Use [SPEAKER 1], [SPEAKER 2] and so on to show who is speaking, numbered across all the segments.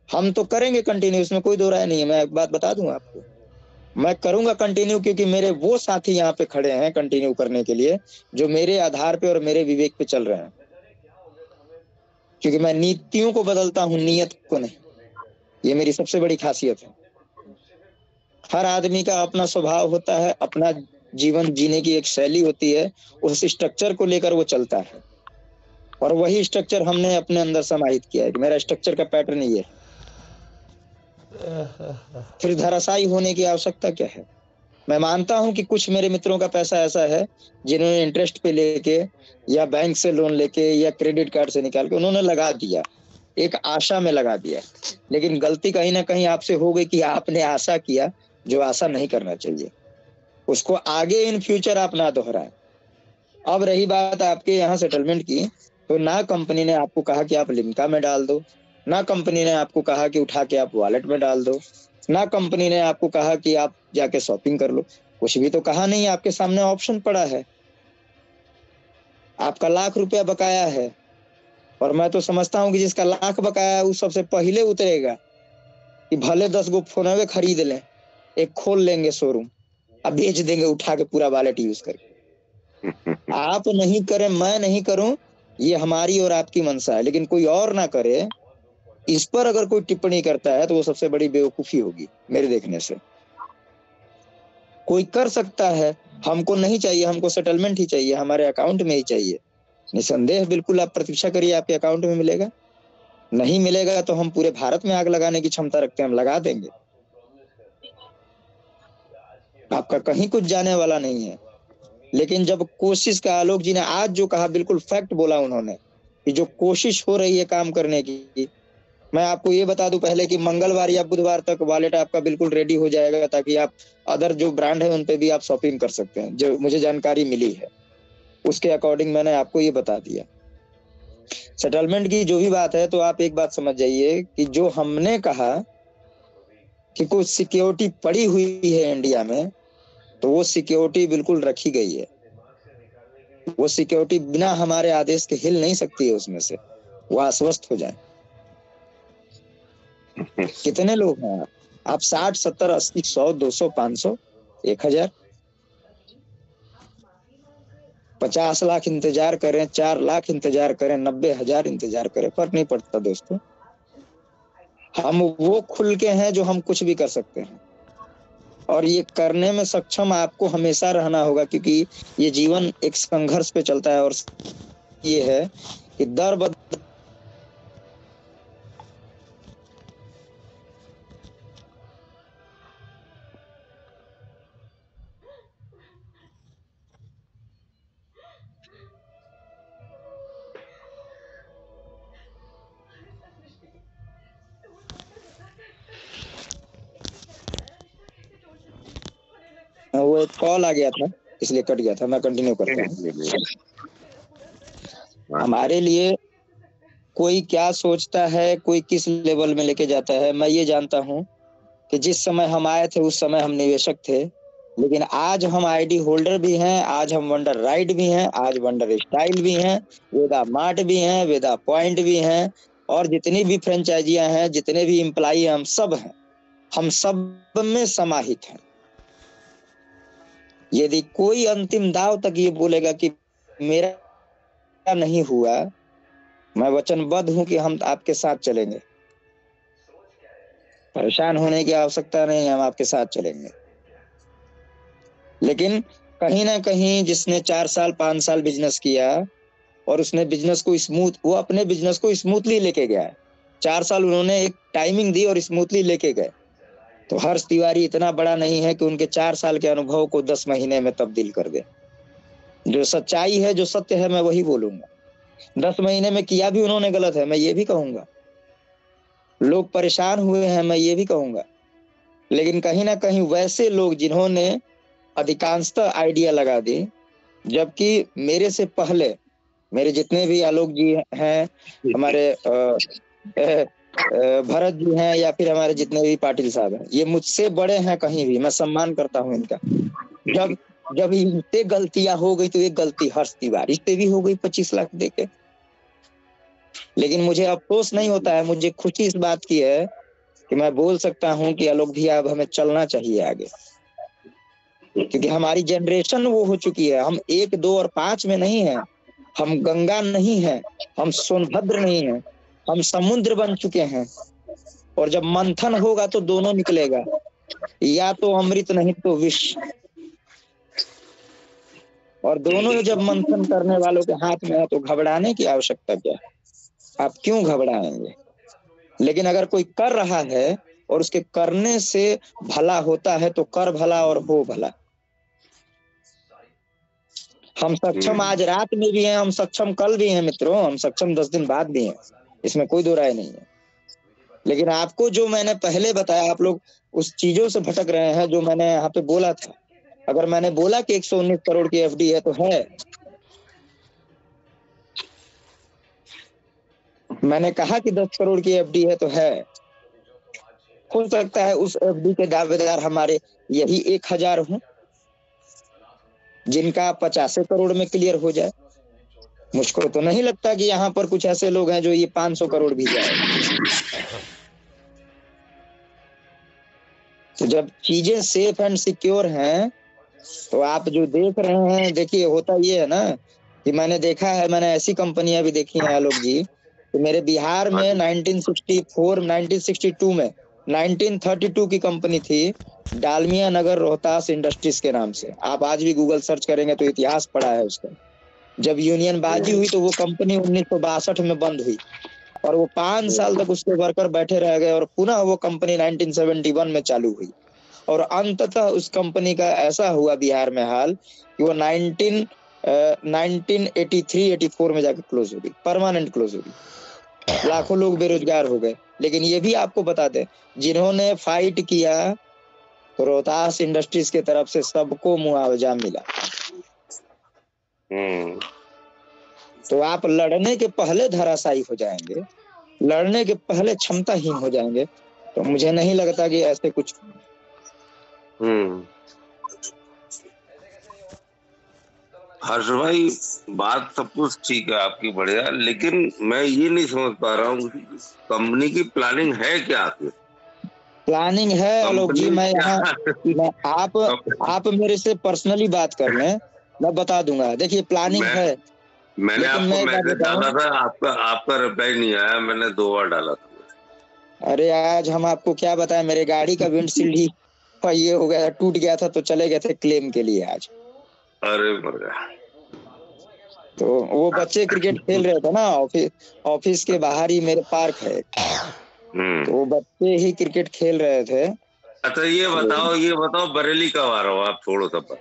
[SPEAKER 1] हम तो करेंगे कंटिन्यू, इसमें कोई दो राय नहीं है। मैं एक बात बता दूं आपको, मैं करूंगा कंटिन्यू, क्योंकि मेरे वो साथी यहाँ पे खड़े हैं कंटिन्यू करने के लिए, जो मेरे आधार पे और मेरे विवेक पे चल रहे हैं। क्योंकि मैं नीतियों को बदलता हूँ, नियत को नहीं। ये मेरी सबसे बड़ी खासियत है। हर आदमी का अपना स्वभाव होता है, अपना जीवन जीने की एक शैली होती है, उस स्ट्रक्चर को लेकर वो चलता है। और वही स्ट्रक्चर हमने अपने अंदर समाहित किया है कि मेरा स्ट्रक्चर का पैटर्न ये है। फिर धराशायी होने की आवश्यकता क्या है? मैं मानता हूं कि कुछ मेरे मित्रों का पैसा ऐसा है जिन्होंने इंटरेस्ट पे लेके या बैंक से लोन लेके या क्रेडिट कार्ड से निकाल के उन्होंने लगा दिया, एक आशा में लगा दिया। लेकिन गलती कहीं ना कहीं आपसे हो गई कि आपने आशा किया जो आशा नहीं करना चाहिए। उसको आगे इन फ्यूचर आप ना दोहराएं। अब रही बात आपके यहाँ सेटलमेंट की, तो ना कंपनी ने आपको कहा कि आप लिम्का में डाल दो, ना कंपनी ने आपको कहा कि उठा के आप वॉलेट में डाल दो, ना कंपनी ने आपको कहा कि आप जाके शॉपिंग कर लो। कुछ भी तो कहा नहीं, आपके सामने ऑप्शन पड़ा है। आपका ₹1,00,000 बकाया है, और मैं तो समझता हूं कि जिसका 1,00,000 बकाया है वो सबसे पहले उतरेगा कि भले 10 गो फोन खरीद लें, एक खोल लेंगे शोरूम, अब बेच देंगे उठा के पूरा वॉलेट यूज करके। आप नहीं करें, मैं नहीं करूं, ये हमारी और आपकी मंशा है, लेकिन कोई और ना करे, इस पर अगर कोई टिप्पणी करता है तो वो सबसे बड़ी बेवकूफी होगी मेरे देखने से। कोई कर सकता है, हमको नहीं चाहिए, हमको सेटलमेंट ही चाहिए, हमारे अकाउंट में ही चाहिए। निसंदेह बिल्कुल आप प्रतीक्षा करिए, आपके अकाउंट में मिलेगा। नहीं मिलेगा तो हम पूरे भारत में आग लगाने की क्षमता रखते हैं, हम लगा देंगे। आपका कहीं कुछ जाने वाला नहीं है। लेकिन जब कोशिश का, आलोक जी ने आज जो कहा बिल्कुल फैक्ट बोला उन्होंने, कि जो कोशिश हो रही है काम करने की, मैं आपको ये बता दूं पहले कि मंगलवार या बुधवार तक वॉलेट आपका बिल्कुल रेडी हो जाएगा, ताकि आप अदर जो ब्रांड है उन पे भी आप शॉपिंग कर सकते हैं। जो मुझे जानकारी मिली है उसके अकॉर्डिंग मैंने आपको ये बता दिया। सेटलमेंट की जो भी बात है, तो आप एक बात समझ जाइए कि जो हमने कहा कि कुछ सिक्योरिटी पड़ी हुई है इंडिया में, तो वो सिक्योरिटी बिल्कुल रखी गई है। वो सिक्योरिटी बिना हमारे आदेश के हिल नहीं सकती है उसमें से, वो आश्वस्त हो जाए। कितने लोग हैं आप 60, 70, 80, 100, 200, 500, 1,000, 50 लाख इंतजार करें, 4 लाख इंतजार करें, 90,000 इंतजार करें, फर्क नहीं पड़ता दोस्तों। हम वो खुल के हैं जो हम कुछ भी कर सकते हैं, और ये करने में सक्षम आपको हमेशा रहना होगा, क्योंकि ये जीवन एक संघर्ष पे चलता है। और ये है कि दर बदर वो एक कॉल आ गया था इसलिए कट गया था, मैं कंटिन्यू करता हूँ। हमारे लिए कोई क्या सोचता है, कोई किस लेवल में लेके जाता है, मैं ये जानता हूँ कि जिस समय हम आए थे उस समय हम निवेशक थे, लेकिन आज हम आईडी होल्डर भी हैं, आज हम वंडर राइड भी हैं, आज वंडर स्टाइल भी हैं, वेदा मार्ट भी हैं, वेदा पॉइंट भी हैं, और जितनी भी फ्रेंचाइजियां हैं, जितने भी एम्प्लाई हैं, हम सब हैं, हम सब में समाहित हैं। यदि कोई अंतिम दाव तक ये बोलेगा कि मेरा नहीं हुआ, मैं वचनबद्ध हूं कि हम आपके साथ चलेंगे। परेशान होने की आवश्यकता नहीं, हम आपके साथ चलेंगे। लेकिन कहीं ना कहीं जिसने 4 साल 5 साल बिजनेस किया और उसने बिजनेस को स्मूथ, वो अपने बिजनेस को स्मूथली लेके गया है। 4 साल उन्होंने एक टाइमिंग दी और स्मूथली लेके गए। तो हर्ष तिवारी इतना बड़ा नहीं है कि उनके 4 साल के अनुभव को 10 महीने में तब्दील कर दे। जो सच्चाई है, जो सत्य है, मैं वही बोलूंगा। 10 महीने में किया भी उन्होंने गलत है, मैं ये भी कहूंगा। लोग परेशान हुए हैं, मैं ये भी कहूंगा। लेकिन कहीं ना कहीं वैसे लोग जिन्होंने अधिकांशतः आइडिया लगा दी, जबकि मेरे से पहले मेरे जितने भी आलोक जी हैं, हमारे भरत जी हैं, या फिर हमारे जितने भी पाटिल साहब हैं, ये मुझसे बड़े हैं कहीं भी, मैं सम्मान करता हूं इनका। जब जब इनसे गलतियां हो गई तो एक गलती हर्ष तिवारी से भी हो गई 25 लाख देके। लेकिन मुझे अफसोस नहीं होता है, मुझे खुशी इस बात की है कि मैं बोल सकता हूं कि आलोक भैया अब हमें चलना चाहिए आगे, क्योंकि हमारी जनरेशन वो हो चुकी है। हम 1, 2 और 5 में नहीं है, हम गंगा नहीं है, हम सोनभद्र नहीं है, हम समुद्र बन चुके हैं। और जब मंथन होगा तो दोनों निकलेगा, या तो अमृत नहीं तो विष। और दोनों जब मंथन करने वालों के हाथ में है तो घबराने की आवश्यकता क्या है? आप क्यों घबराएंगे? लेकिन अगर कोई कर रहा है और उसके करने से भला होता है तो कर भला और हो भला। हम सक्षम आज रात में भी हैं, हम सक्षम कल भी हैं मित्रों, हम सक्षम 10 दिन बाद भी हैं, इसमें कोई दो राय नहीं है। लेकिन आपको जो मैंने पहले बताया, आप लोग उस चीजों से भटक रहे हैं जो मैंने यहाँ पे बोला था। अगर मैंने बोला कि 119 करोड़ की एफडी है तो है, मैंने कहा कि 10 करोड़ की एफडी है तो है। हो सकता है उस एफडी के दावेदार हमारे यही 1000 हों, जिनका 50 करोड़ में क्लियर हो जाए। मुझको तो नहीं लगता कि यहाँ पर कुछ ऐसे लोग हैं जो ये 500 करोड़ भी जाए। तो जब चीजें सेफ एंड सिक्योर हैं तो आप जो देख रहे हैं, देखिए होता ये है ना कि मैंने देखा है, मैंने ऐसी कंपनियां भी देखी हैं आलोक जी, तो मेरे बिहार में 1964 1962 में 1932 की कंपनी थी, डालमिया नगर रोहतास इंडस्ट्रीज के नाम से। आप आज भी गूगल सर्च करेंगे तो इतिहास पढ़ा है उसका। जब यूनियन बाजी हुई तो वो कंपनी 1962 में बंद हुई और वो 5 साल तक उसके वर्कर बैठे रह गए और पुनः वो कंपनी 1971 में चालू हुई। और अंततः उस कंपनी का ऐसा हुआ बिहार में हाल कि वो 1983-84 में जाकर क्लोज हो गई, परमानेंट क्लोज हो गई। लाखों लोग बेरोजगार हो गए। लेकिन ये भी आपको बता दें, जिन्होंने फाइट किया रोहतास इंडस्ट्रीज के तरफ से सबको मुआवजा मिला। तो आप लड़ने के पहले धराशायी हो जाएंगे, लड़ने के पहले क्षमताहीन हो जाएंगे, तो मुझे नहीं लगता कि ऐसे कुछ।
[SPEAKER 2] हर्ष भाई, बात सब कुछ ठीक है आपकी, बढ़िया, लेकिन मैं ये नहीं समझ पा रहा हूँ कंपनी की प्लानिंग है क्या आखिर?
[SPEAKER 1] प्लानिंग है आलोक जी, मैं यहाँ आप मेरे से पर्सनली बात कर लें, मैं बता दूंगा। देखिए प्लानिंग है।
[SPEAKER 2] मैंने आपको मैसेज डाला था, आपका रिप्लाई नहीं आया, मैंने 2 बार डाला था।
[SPEAKER 1] अरे आज हम आपको क्या बताएं, मेरे गाड़ी का विंडशील्ड ही ये हो गया, टूट गया था, तो चले गए थे क्लेम के लिए आज।
[SPEAKER 2] अरे मर गया।
[SPEAKER 1] तो वो बच्चे क्रिकेट खेल रहे थे ना, ऑफिस के बाहर ही मेरे पार्क है, तो वो बच्चे ही क्रिकेट खेल रहे थे।
[SPEAKER 2] अच्छा ये बताओ बरेली कब आ रहा हो आप? छोड़ो सब बात,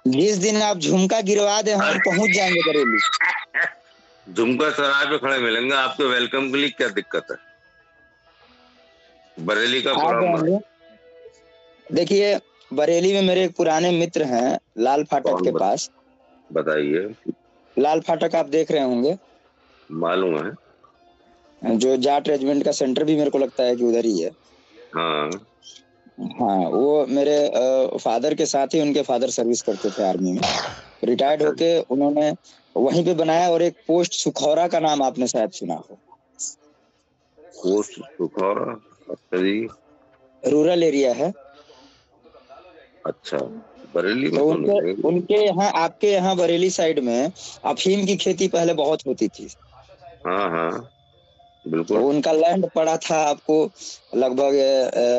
[SPEAKER 1] जिस दिन आप झुमका गिरवा दे हम पहुंच जाएंगे बरेली।
[SPEAKER 2] झुमका सराय पे खड़े मिलेंगे आपके वेलकम के लिए, क्या दिक्कत है? बरेली का प्रोग्राम।
[SPEAKER 1] देखिए बरेली में मेरे एक पुराने मित्र हैं, लाल फाटक के पास।
[SPEAKER 2] बताइए।
[SPEAKER 1] लाल फाटक आप देख रहे होंगे,
[SPEAKER 2] मालूम है,
[SPEAKER 1] जो जाट रेजिमेंट का सेंटर भी मेरे को लगता है कि उधर ही है।
[SPEAKER 2] हाँ
[SPEAKER 1] हाँ, वो मेरे फादर के साथ ही, उनके फादर सर्विस करते थे आर्मी में, रिटायर्ड होके उन्होंने वहीं पे बनाया। और एक पोस्ट सुखौरा का नाम आपने शायद सुना हो।
[SPEAKER 2] पोस्ट सुखौरा? अच्छा जी,
[SPEAKER 1] रूरल एरिया है।
[SPEAKER 2] अच्छा, बरेली में
[SPEAKER 1] तो उनके यहाँ, आपके यहाँ बरेली साइड में अफीम की खेती पहले बहुत होती थी।
[SPEAKER 2] हाँ हाँ बिल्कुल।
[SPEAKER 1] तो उनका लैंड पड़ा था आपको लगभग,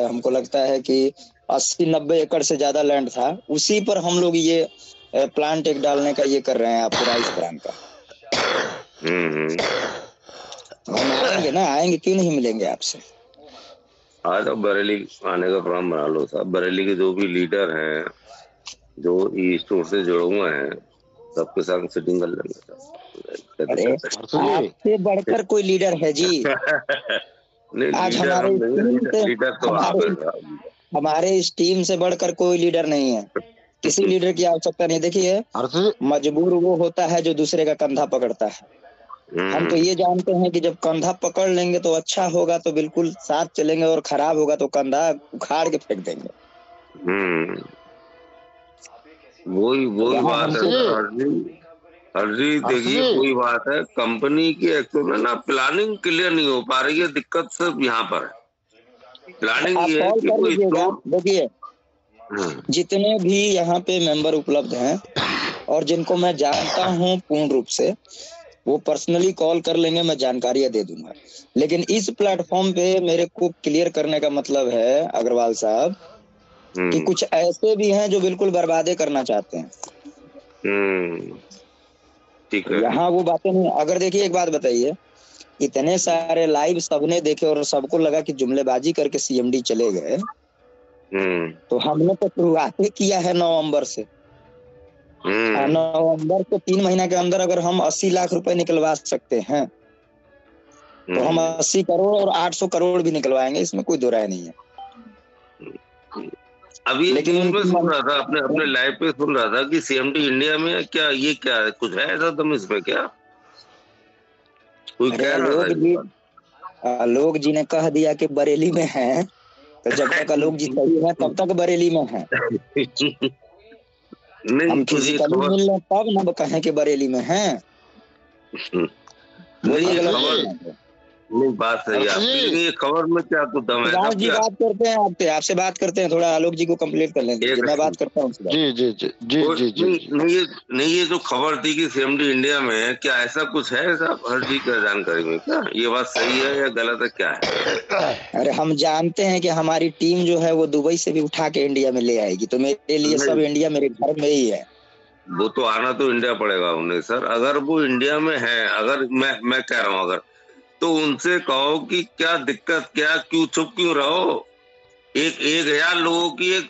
[SPEAKER 1] हमको लगता है कि 80-90 एकड़ से ज्यादा लैंड था। उसी पर हम लोग ये प्लांट एक डालने का ये कर रहे हैं आपको, राइस ब्रांड का। हम आएंगे ना, आएंगे क्यों नहीं, मिलेंगे आपसे।
[SPEAKER 2] आज अब बरेली आने का प्रोग्राम बना लो साहब। बरेली के जो भी लीडर हैं, जो ई स्टोर से जुड़े हुए हैं, सबके साथ सिटिंग कर लेंगे।
[SPEAKER 1] अरे आपसे बढ़कर कोई लीडर है जी?
[SPEAKER 2] नहीं,
[SPEAKER 1] आज हमारे इस टीम से बढ़कर कोई लीडर नहीं है, किसी लीडर की आवश्यकता नहीं। देखिए मजबूर वो होता है जो दूसरे का कंधा पकड़ता है। हम तो ये जानते हैं कि जब कंधा पकड़ लेंगे तो अच्छा होगा तो बिल्कुल साथ चलेंगे, और खराब होगा तो कंधा उखाड़ के फेंक देंगे।
[SPEAKER 2] वही बात है हरजी। देखिए कोई बात है, कंपनी की एक्चुअल में ना प्लानिंग क्लियर नहीं हो पा रही है, दिक्कत सिर्फ यहाँ पर है। प्लानिंग
[SPEAKER 1] आप
[SPEAKER 2] ये है
[SPEAKER 1] कॉल
[SPEAKER 2] कि
[SPEAKER 1] कर
[SPEAKER 2] कोई
[SPEAKER 1] लीजिएगा।
[SPEAKER 2] स्टोर।
[SPEAKER 1] देखिए, जितने भी यहाँ पे मेंबर उपलब्ध हैं और जिनको मैं जानता हूँ पूर्ण रूप से, वो पर्सनली कॉल कर लेंगे, मैं जानकारियां दे दूंगा। लेकिन इस प्लेटफॉर्म पे मेरे को क्लियर करने का मतलब है अग्रवाल साहब कि कुछ ऐसे भी हैं जो बिल्कुल बर्बादे करना चाहते हैं।
[SPEAKER 2] ठीक
[SPEAKER 1] तो
[SPEAKER 2] है।
[SPEAKER 1] यहाँ वो बातें नहीं। अगर देखिए एक बात बताइए, इतने सारे लाइव सबने देखे और सबको लगा कि जुमलेबाजी करके सीएमडी चले गए, तो हमने तो शुरुआत ही किया है नवंबर से। नवंबर के 3 महीना के अंदर अगर हम 80 लाख रुपए निकलवा सकते हैं तो हम 80 करोड़ और 800 करोड़ भी निकलवाएंगे, इसमें कोई दो राय नहीं है।
[SPEAKER 2] अभी
[SPEAKER 1] लेकिन
[SPEAKER 2] न्यूज़ में
[SPEAKER 1] उनकी
[SPEAKER 2] सुन रहा था, अपने लाइव पे सुन रहा था कि सीएमडी इंडिया में है क्या, ये क्या है, कुछ है ऐसा दम इसमें क्या? कोई कह रहा था
[SPEAKER 1] आलोक जी ने कह दिया कि बरेली में है, तो जब तक आलोक जी सही है तब तक बरेली में है।
[SPEAKER 2] नहीं,
[SPEAKER 1] हम फिजिकली मिल रहे तब न कहें कि बरेली में है।
[SPEAKER 2] नहीं, खबर नहीं, बात सही है आपकी, लेकिन ये खबर में क्या कुछ दम है?
[SPEAKER 1] जी बात करते हैं, आपसे बात करते हैं, थोड़ा आलोक जी को कंप्लीट कर लेंगे, मैं बात करता हूँ।
[SPEAKER 3] जी जी जी जी जी जी
[SPEAKER 2] नहीं, ये जो खबर थी कि सीएमडी इंडिया में है, क्या ऐसा कुछ है साहब हर जी का जानकारी में? क्या ये बात सही है या गलत है, क्या है?
[SPEAKER 1] अरे हम जानते हैं कि हमारी टीम जो है वो दुबई से भी उठा के इंडिया में ले आएगी, तो मेरे लिए सब इंडिया मेरे घर में ही है।
[SPEAKER 2] वो तो आना तो इंडिया पड़ेगा उन्हें सर। अगर वो इंडिया में है, अगर मैं कह रहा हूँ, अगर तो उनसे कहो कि क्या दिक्कत, क्या क्यों चुप क्यों रहो? 1,000 लोगों की एक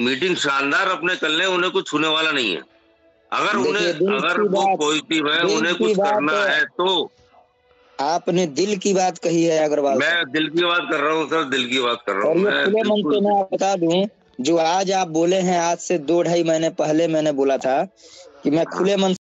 [SPEAKER 2] मीटिंग शानदार अपने कर ले, उन्हें कुछ छूने वाला नहीं है। अगर वो पॉजिटिव है, उन्हें कुछ करना है तो।
[SPEAKER 1] आपने दिल की बात कही है अग्रवाल।
[SPEAKER 2] मैं दिल की बात कर रहा हूँ सर, दिल की बात कर रहा हूँ।
[SPEAKER 1] और ये खुले मन से मैं बता दूं, जो आज आप बोले हैं, आज से 2-2.5 महीने पहले मैंने बोला था कि मैं खुले मन